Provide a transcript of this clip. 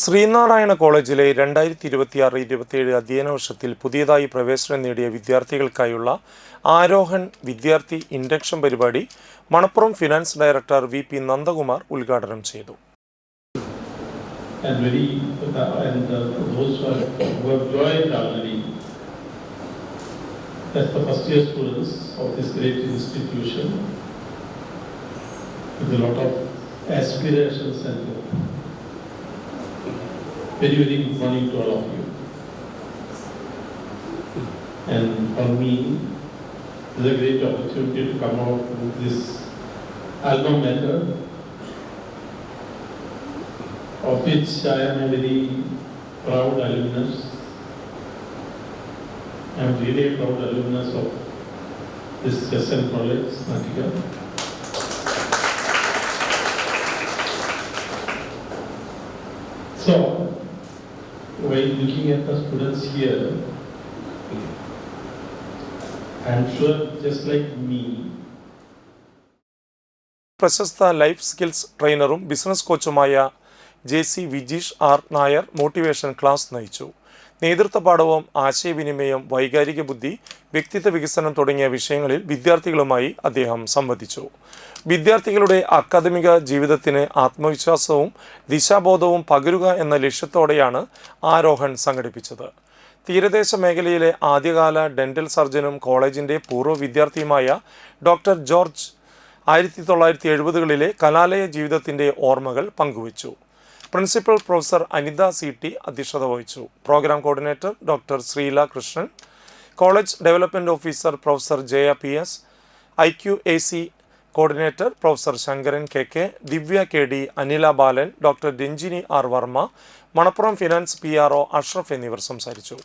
ശ്രീനാരായണ കോളേജിലെ 2026-27 അധ്യയന വർഷത്തിൽ പുതിയതായി പ്രവേശനം നേടിയ വിദ്യാർത്ഥികൾക്കായുള്ള ആരോഹൺ വിദ്യാർത്ഥി ഇൻഡക്ഷൻ പരിപാടി Manappuram finance director VP Nandakumar ഉദ്ഘാടനം ചെയ്തു. That's the first year students of this great institution with a lot of aspirations and very good morning to all of you. And for me, it is a great opportunity to come out with this alma mater, of which I am a very proud alumnus. I am really a proud alumnus of this SN College, Natika. So, while looking at the students here, I am sure just like me, പ്രശസ്ത life skills ട്രെയിനറും business കോച്ചുമായ JC Vijeesh R Nair motivation class നയിച്ചു. നേതൃത്വ പാഠവും ആശയവിനിമയം, വൈകാരിക ബുദ്ധി, വ്യക്തിത്വ വികസനം തുടങ്ങിയ വിഷയങ്ങളിൽ വിദ്യാർത്ഥികളുമായി അദ്ദേഹം സംവദിച്ചു. വിദ്യാർത്ഥികളുടെ അക്കാദമിക ജീവിതത്തിന് ആത്മവിശ്വാസവും ദിശാബോധവും പകരുക എന്ന ലക്ഷ്യത്തോടെയാണ് ആരോഹൺ സംഘടിപ്പിച്ചത്. തീരദേശ മേഖലയിലെ ആദ്യകാല ഡെന്റൽ സർജനും കോളേജിൻ്റെ പൂർവ്വ വിദ്യാർത്ഥിയുമായ ഡോക്ടർ ജോർജ് 1970കളിലെ കലാലയ ജീവിതത്തിൻ്റെ ഓർമ്മകൾ പങ്കുവച്ചു. പ്രിൻസിപ്പൽ പ്രൊഫസർ അനിത CT അധ്യക്ഷത വഹിച്ചു. Programme coordinator doctor Sreela Krishnan, college development officer professor Jaya PS, IQAC coordinator professor Sankaran KK, Divya KD, Anila Balan, doctor Ranjini R Varma, Manappuram finance PRO Ashraf എന്നിവർ സംസാരിച്ചു.